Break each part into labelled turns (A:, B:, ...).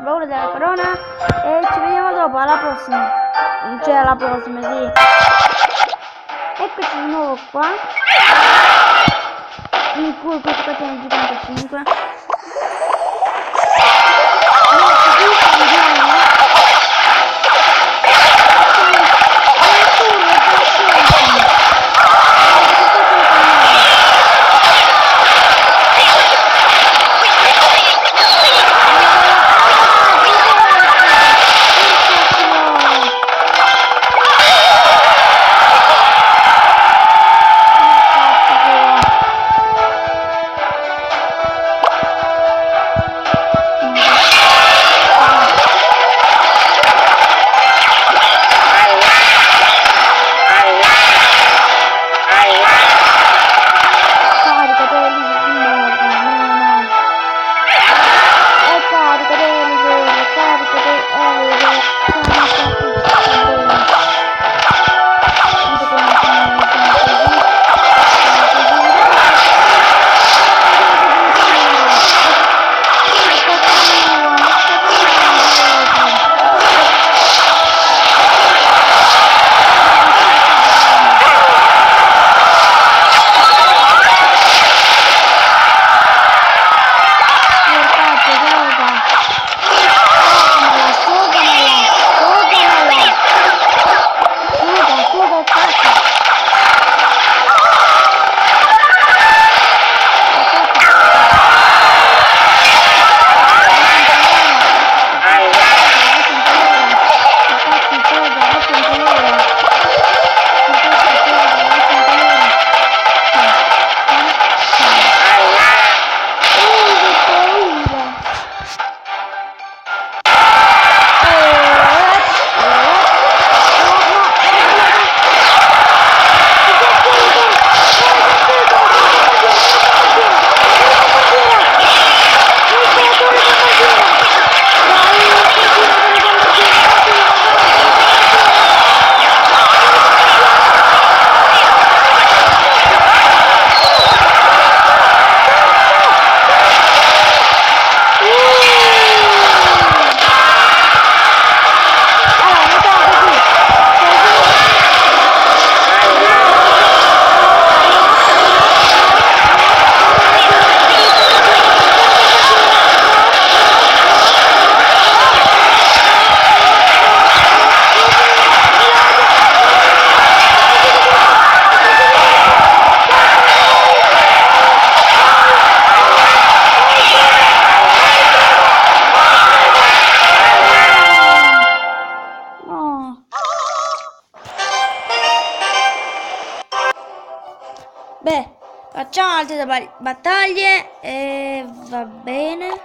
A: paura della corona e ci vediamo dopo, alla prossima. Cioè alla prossima, sì. Eccoci di nuovo qua. In cui questo è il 55. Beh, facciamo altre battaglie e va bene.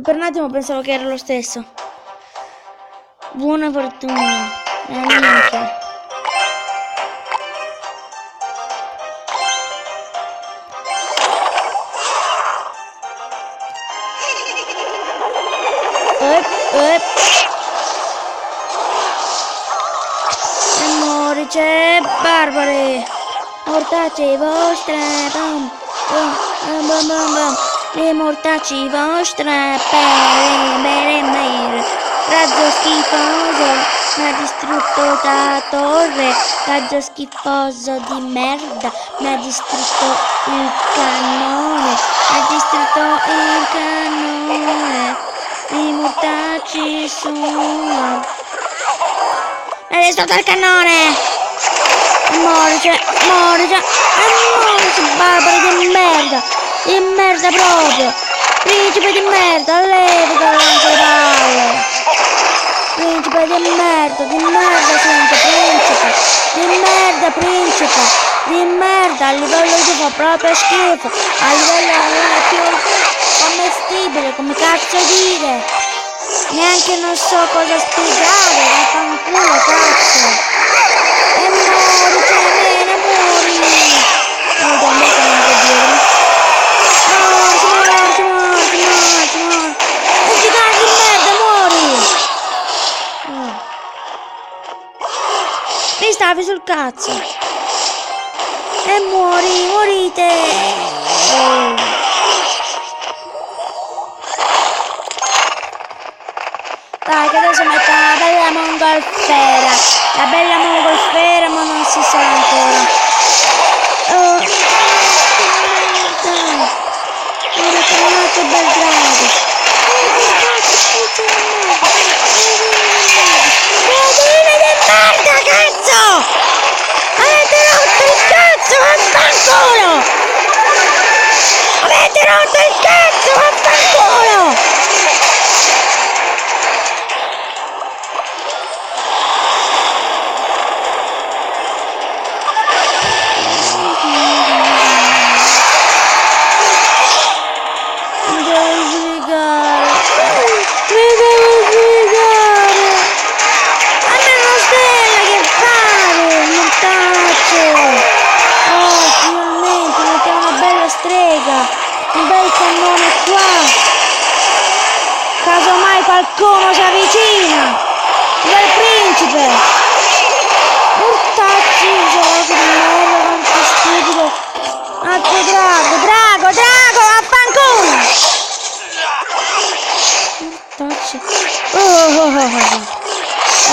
A: Per un attimo pensavo che era lo stesso. Buona fortuna. Niente. E morice barbare, mortacci vostre, bam, bam, bam, bam, bam, bam. Le mortacci vostre, razzo schifoso, mi ha distrutto la torre, razzo schifoso di merda, mi ha distrutto il cannone, mi ha distrutto il cannone. I mortacci sono. È stato il cannone! Morice, barbaro di merda! Di merda proprio! Principe di merda, levi dalla lancia le palle! Principe di merda sento, principe! Di merda, principe! Di merda, a livello di fa proprio schifo! A livello non è più commestibile, come cazzo dire? Neanche non so cosa spiegare, vaffanculo cazzo! E muori, cioè muori! Non do me che non può dire. Morti! E gigante di merda, muori! Mi stavi sul cazzo. E morite. Dai, che adesso metto la bella mongolfiera. La bella mongolfiera, ma non si sa ancora. Oh, dai. Ora trovato il bel drago. Creaturine di merda, cazzo! Avete rotto il cazzo, vaffanculo! Avete rotto il cazzo, vaffanculo! Un bel cannone qua, casomai qualcuno si avvicina, un bel principe, mortacci, gioco di merda, quanto stupido, altro drago, vaffanculo, mortacci,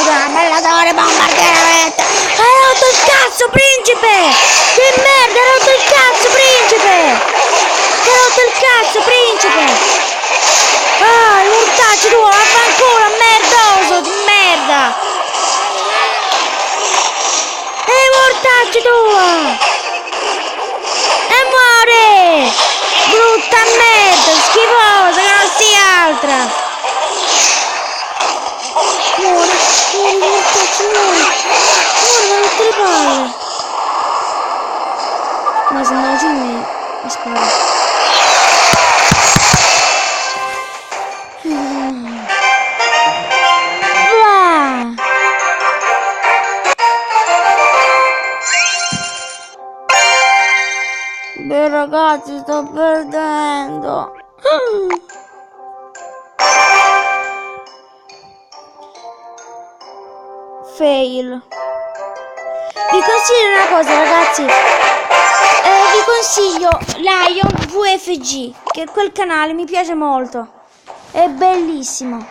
A: una bella torre bombardieretta, hai rotto il cazzo principe, che merda, hai rotto il cazzo principe, hai rotto il cazzo principe, ah i mortacci tu, vaffanculo merdoso di merda, e i mortacci tua, e muore, brutta merda, schifosa che non sia altra, muore, mortacci, muore, da tutte le palle, ma se non ci mi spara. Beh ragazzi, sto perdendo. Fail. Vi consiglio una cosa ragazzi, vi consiglio Lion VFG, che quel canale mi piace molto, è bellissimo.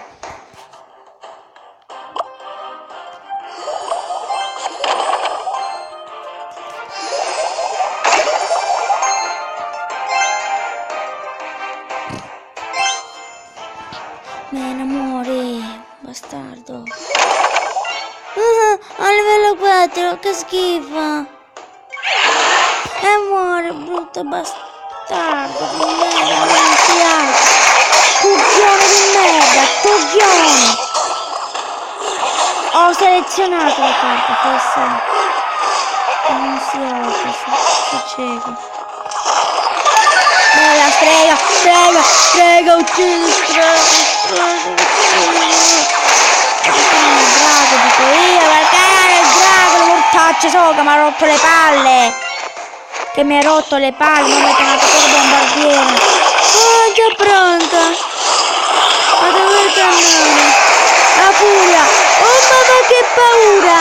A: Mena muore, bastardo. A livello 4, che schifo. E muore, brutto bastardo di merda, non si alza. Coglione di merda, coglione. Ho selezionato la carta, questa. Non si alza, si cieco. Bella strega, uccidi, drago, dico io, perché era il drago, lo mortaccio so che mi ha rotto le palle. Che mi ha rotto le palle, non mi ha chiamato per bombardiere. Oh, già pronta. Vado a vedere il cannone. La furia. Oh mamma che paura.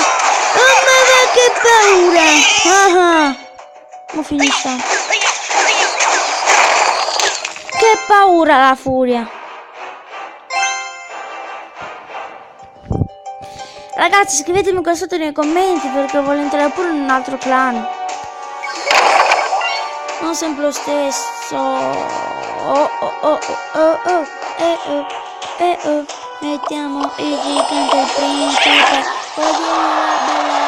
A: Oh mamma che paura. Ah. Mo finisce. Che paura la furia. Ragazzi, scrivetemi qua sotto nei commenti perché voglio entrare pure in un altro clan. Non sempre lo stesso. Mettiamo il gigante il principe. Vogliamo la bella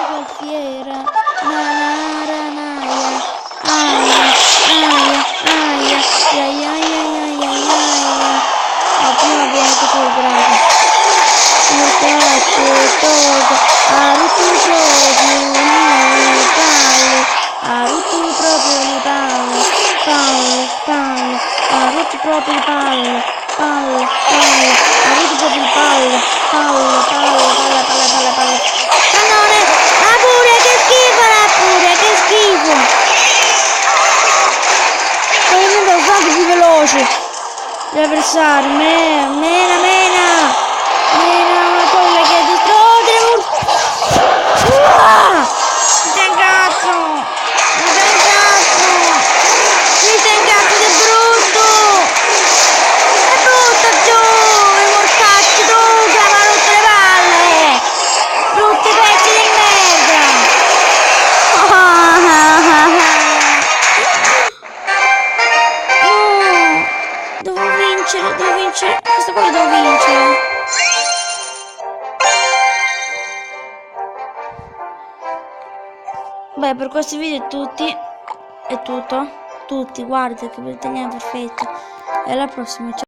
A: mongolfiera. Nanaranaia. Aia. La prima viene tutto il drago. Mortacci, toga, ha rotto proprio le palle, ha rotto proprio le palle, ha rotto proprio le palle, ha rotto proprio le palle, cannone, la furia, che schifo la furia, che schifo. Sto venendo a fare più veloce gli avversari, mena, quella che ha distrutto. vabbè, per questo video è tutto. Tutti, guarda che italiano perfetto. E alla prossima, ciao.